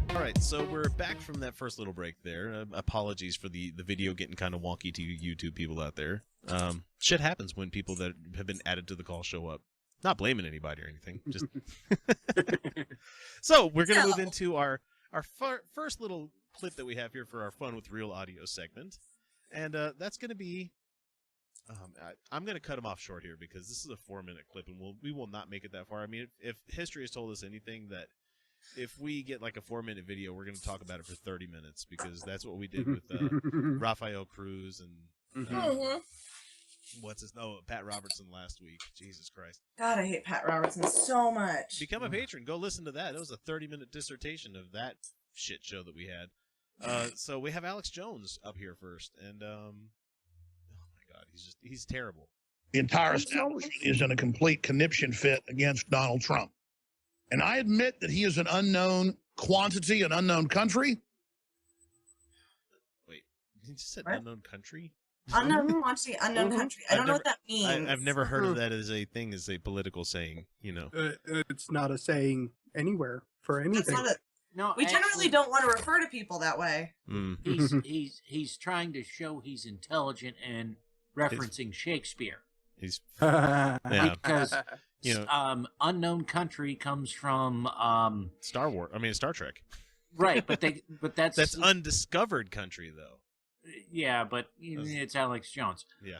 All right, so we're back from that first little break there. Apologies for the video getting kind of wonky to you YouTube people out there. Shit happens when people that have been added to the call show up. Not blaming anybody or anything. Just So we're going to move into our first little clip that we have here for our Fun with Real Audio segment. And that's going to be... I'm going to cut him off short here because this is a 4-minute clip, and we will not make it that far. I mean, if history has told us anything, that if we get like a 4-minute video, we're going to talk about it for 30 minutes because that's what we did with Rafael Cruz and Pat Robertson last week. Jesus Christ. God, I hate Pat Robertson so much. Become a patron. Go listen to that. It was a 30-minute dissertation of that shit show that we had. So we have Alex Jones up here first, and he's terrible. The entire establishment is in a complete conniption fit against Donald Trump. And I admit that he is an unknown quantity, an unknown country. Wait, you just said unknown country? Unknown quantity, unknown country. I don't know what that means. I've never heard of that as a thing, as a political saying, you know. It's not a saying anywhere for anything. No, we generally don't want to refer to people that way. He's trying to show he's intelligent and referencing Shakespeare. He's because unknown country comes from Star Trek. Right, but that's undiscovered country though. Yeah, but it's Alex Jones. Yeah.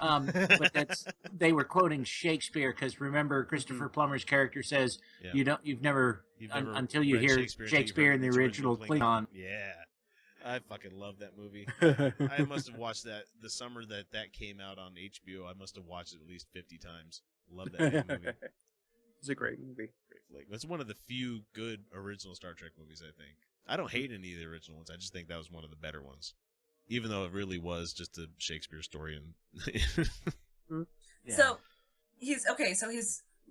But they were quoting Shakespeare because remember Christopher Plummer's character says you've never until you hear Shakespeare in the original Klingon. Yeah. I fucking love that movie. I must have watched that the summer that came out on HBO. I must have watched it at least 50 times. Love that movie. It's a great movie. Great flick. It's one of the few good original Star Trek movies, I think. I don't hate any of the original ones. I just think that was one of the better ones. Even though it really was just a Shakespeare story. Yeah. So he's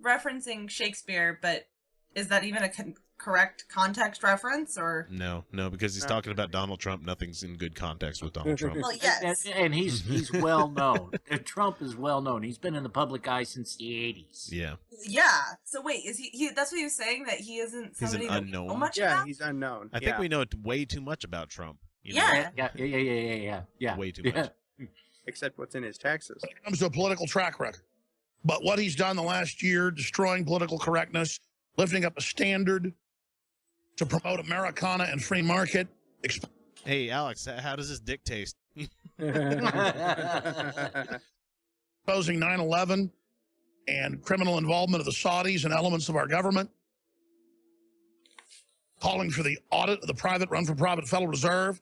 referencing Shakespeare, but is that even a correct context reference, or no, because he's talking about Donald Trump. Nothing's in good context with Donald Trump. Well, yes, and he's well known. Trump is well known. He's been in the public eye since the 80s. Yeah. So wait, is he? That's what he was saying, that he isn't somebody he's an unknown. Know much yeah, about? He's unknown. I think we know way too much about Trump. Yeah. Way too much. Except what's in his taxes. When it comes to a political track record. But what he's done the last year, destroying political correctness, lifting up a standard to promote Americana and free market. Hey, Alex, how does this dick taste? Exposing 9/11 and criminal involvement of the Saudis and elements of our government. Calling for the audit of the private run-for-profit Federal Reserve.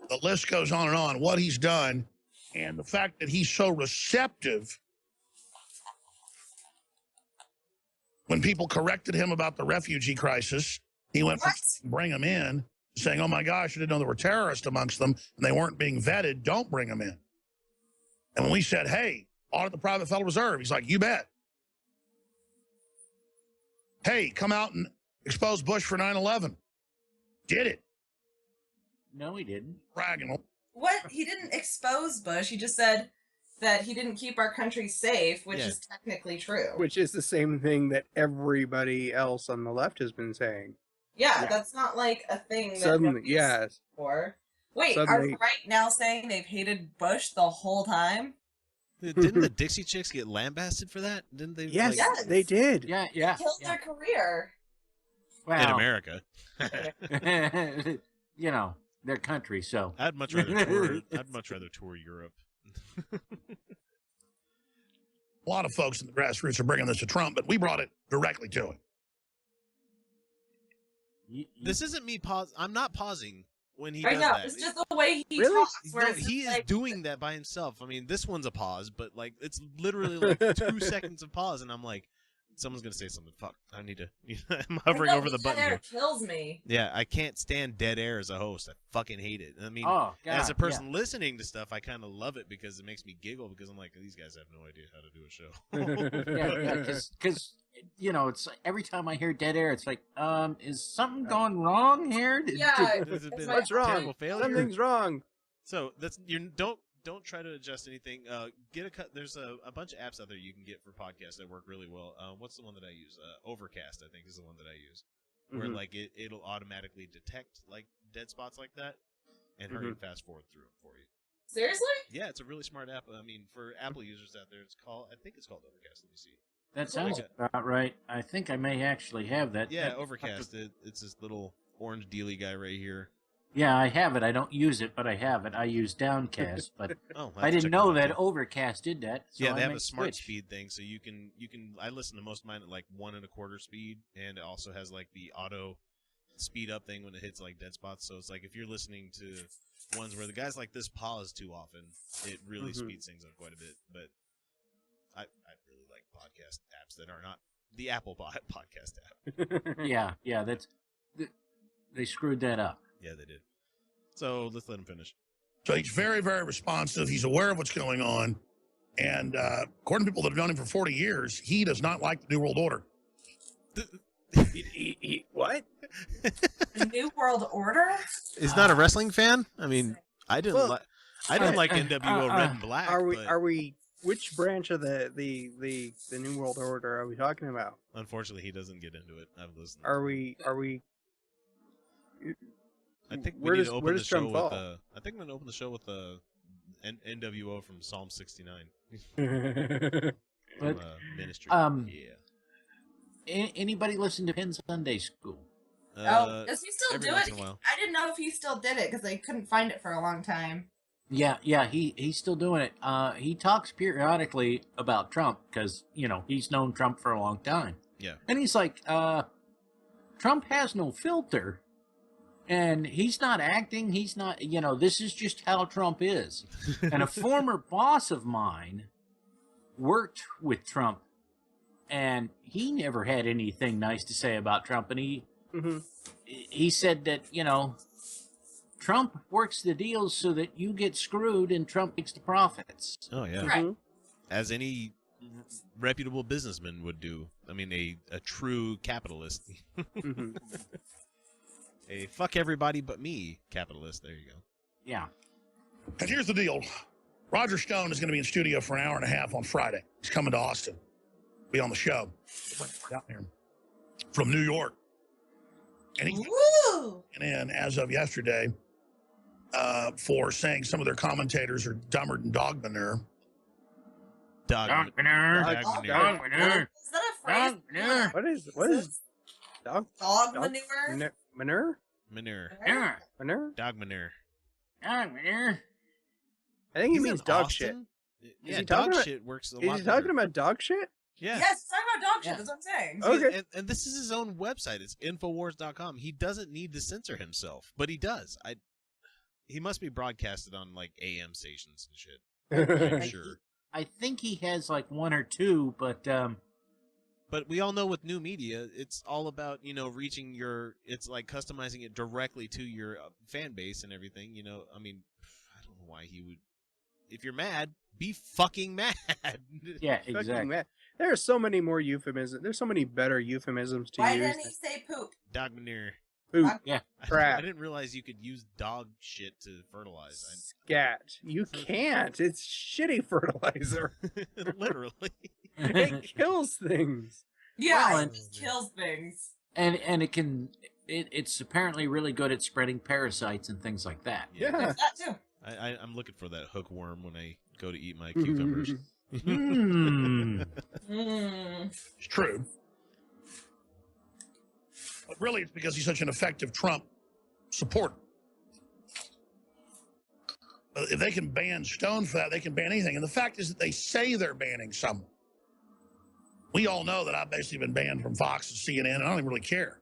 The list goes on and on, what he's done, and the fact that he's so receptive when people corrected him about the refugee crisis. He went from bring them in, saying, oh my gosh, I didn't know there were terrorists amongst them, and they weren't being vetted, don't bring them in. And when we said, hey, audit the private Federal Reserve, he's like, you bet. Hey, come out and expose Bush for 9/11. Did it. No, he didn't. Bragging. What? He didn't expose Bush. He just said that he didn't keep our country safe, which is technically true. Which is the same thing that everybody else on the left has been saying. Yeah, that's not like a thing that suddenly, yes. For. Wait, suddenly, are they right now saying they've hated Bush the whole time? Didn't the Dixie Chicks get lambasted for that? Didn't they? Yes, they did. Yeah. They killed their career. Well, in America. Their country, so. I'd much rather tour Europe. A lot of folks in the grassroots are bringing this to Trump, but we brought it directly to him. This isn't me I'm not pausing when he does that. It's just the way he talks. No, he is doing that by himself. I mean, this one's a pause, but like it's literally like 2 seconds of pause, and I'm like, someone's gonna say something. Fuck, I need to. I'm hovering over the button here. Kills me. Yeah, I can't stand dead air as a host. I fucking hate it. I mean, as a person listening to stuff, I kind of love it because it makes me giggle because I'm like, these guys have no idea how to do a show. Because it's every time I hear dead air, it's like, is something going wrong here? Yeah, what's wrong? Something's wrong. So that's don't try to adjust anything. Get a cut. There's a bunch of apps out there you can get for podcasts that work really well. What's the one that I use? Overcast, I think, is the one that I use. Where like it'll automatically detect like dead spots like that and hurry and fast forward through them for you. Seriously? Yeah, it's a really smart app. I mean, for Apple users out there, I think it's called Overcast. Let me see. That sounds about right. I think I may actually have that. Yeah, Overcast. It's this little orange dealy guy right here. Yeah, I have it. I don't use it, but I have it. I use Downcast, but oh, I didn't know that Overcast did that. So yeah, they I have a smart switch. speed thing, so you can. I listen to most of mine at like 1 1/4 speed, and it also has like the auto speed up thing when it hits like dead spots. So it's like if you're listening to ones where the guys like this pause too often, it really speeds things up quite a bit. But I really like podcast apps that are not the Apple podcast app. yeah, they screwed that up. Yeah, they did. So let's let him finish. So he's very, very responsive. He's aware of what's going on. And according to people that have known him for 40 years, he does not like the New World Order. What? The New World Order? He's not a wrestling fan? I mean, I didn't like NWO Red and Black. Are we which branch of the New World Order are we talking about? Unfortunately, he doesn't get into it. I've listened. Are we I think where we need does to open the show Trump with fall? I think I'm going to open the show with the NWO from Psalm 69. But, Ministry. Yeah. Anybody listen to Penn Sunday School? Does he still every do once it? in a while. I didn't know if he still did it because I couldn't find it for a long time. Yeah, he's still doing it. He talks periodically about Trump because, he's known Trump for a long time. Yeah. And he's like, Trump has no filter. And he's not acting. He's not, this is just how Trump is. And a former boss of mine worked with Trump. And he never had anything nice to say about Trump. And he said that, Trump works the deals so that you get screwed and Trump makes the profits. Oh, yeah. Right. As any reputable businessman would do. I mean, a true capitalist. A fuck everybody but me capitalist. There you go. Yeah. And here's the deal. Roger Stone is going to be in studio for an hour and a half on Friday. He's coming to Austin. Be on the show. Down here. From New York. And he's in as of yesterday for saying some of their commentators are dumber than dog manure. Dog manure. Is that a phrase? What is dog manure? Manure? Manure. Dog manure. I think he means dog shit. Yeah, dog shit works a lot. Is he talking about dog shit? Yeah. Yes, talking about dog shit. That's what I'm saying. Okay. And this is his own website. It's Infowars.com. He doesn't need to censor himself, but he does. He must be broadcasted on like AM stations and shit. I'm sure. I think he has like one or two, but we all know with new media, it's all about, reaching it's like customizing it directly to your fan base and everything, I mean, I don't know why he would. If you're mad, be fucking mad. Yeah, exactly. Mad. There are so many more euphemisms. There's so many better euphemisms to use. Why didn't he say poop? Dog manure. Poop. Yeah. Crap. I didn't realize you could use dog shit to fertilize. Scat. You can't. It's shitty fertilizer. Literally. It kills things. Yeah, Well, it kills things. And it's apparently really good at spreading parasites and things like that. Yeah. There's that too. I'm looking for that hookworm when I go to eat my cucumbers. It's true. But really, it's because he's such an effective Trump supporter. If they can ban Stone for that, they can ban anything. And the fact is that they say they're banning someone. We all know that I've basically been banned from Fox and CNN, and I don't even really care.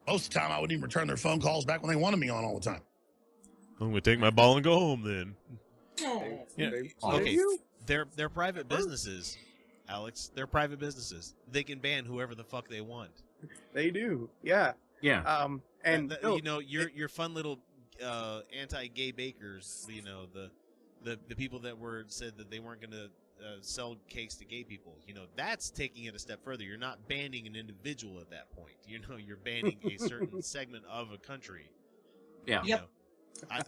Most of the time, I wouldn't even return their phone calls back when they wanted me on all the time. I'm going to take my ball and go home then. Yeah. Okay. They're private businesses, Alex. They're private businesses. They can ban whoever the fuck they want. They do. Yeah. Yeah. And your fun little anti-gay bakers, the people that said that they weren't going to sell cakes to gay people, that's taking it a step further. You're not banning an individual at that point. You're banning a certain segment of a country. Yeah. Yep.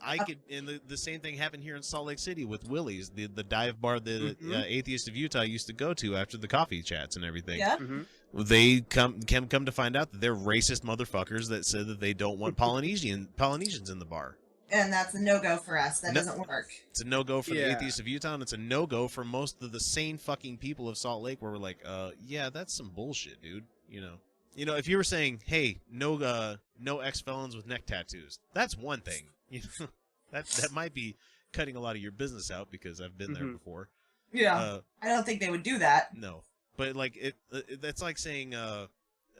I could, and the same thing happened here in Salt Lake City with Willie's, the dive bar the Atheist of Utah used to go to after the coffee chats and everything. Yeah. They come to find out that they're racist motherfuckers that said that they don't want Polynesians in the bar. And that's a no-go for us. That doesn't work. It's a no-go for the Atheists of Utah, and it's a no-go for most of the sane fucking people of Salt Lake, where we're like, yeah, that's some bullshit, dude. You know, if you were saying, hey, no ex-felons with neck tattoos, that's one thing. You know, that might be cutting a lot of your business out, because I've been there before. Yeah, I don't think they would do that. No, but like that's like saying, oh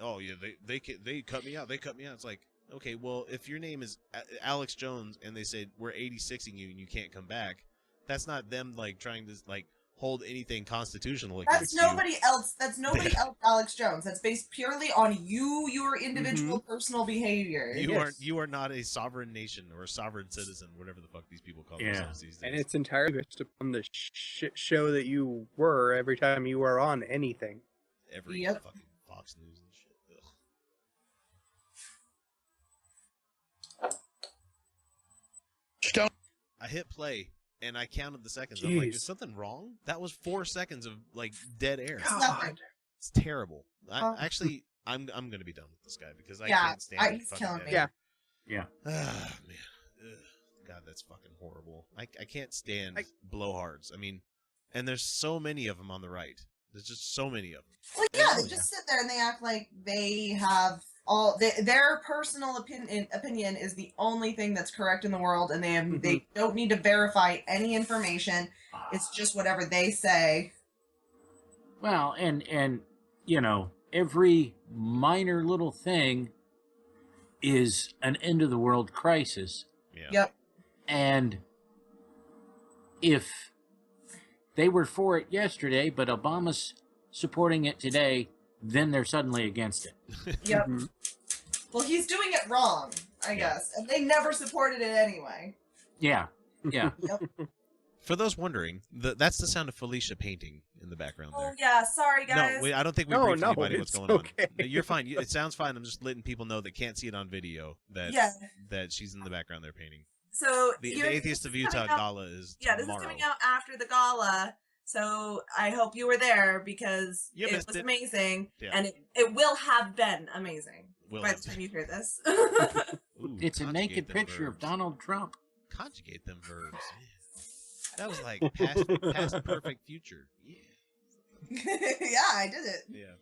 yeah, they cut me out. They cut me out. It's like, okay, well, if your name is Alex Jones and they say we're 86ing you and you can't come back, that's not them like trying to like hold anything constitutional against you. That's nobody else. That's nobody else. Alex Jones. That's based purely on you, your individual personal behavior. You are not a sovereign nation or a sovereign citizen, whatever the fuck these people call themselves these days. And it's entirely based upon the shit show that you were every time you were on anything. Every fucking Fox News and shit. Ugh. Stone. I hit play and I counted the seconds. I'm like, is something wrong? That was 4 seconds of like dead air. God. It's terrible. Actually, I'm gonna be done with this guy because I can't stand it. He's killing me. Yeah. Ah, man. Ugh. God, that's fucking horrible. I can't stand blowhards. I mean, and there's so many of them on the right. There's just so many of them. Well, yeah, they just sit there and they act like they have their personal opinion is the only thing that's correct in the world, and they don't need to verify any information. It's just whatever they say. Well, and you know, every minor little thing is an end of the world crisis. Yeah. Yep. And if they were for it yesterday, but Obama's supporting it today, then they're suddenly against it. Yep. Well, he's doing it wrong, I guess. And they never supported it anyway. Yeah. Yep. For those wondering, that's the sound of Felicia painting in the background there. Oh, yeah. Sorry, guys. No, I don't think we briefed anybody what's going on. Okay. You're fine. It sounds fine. I'm just letting people know that can't see it on video that that she's in the background there painting. So the Atheist of Utah gala is tomorrow. This is coming out after the gala. So I hope you were there because it was amazing. Yeah. And it will have been amazing by the time you hear this. Ooh, it's a naked picture of Donald Trump. Conjugate them verbs. Man. That was like past perfect future. Yeah. Yeah, I did it. Yeah.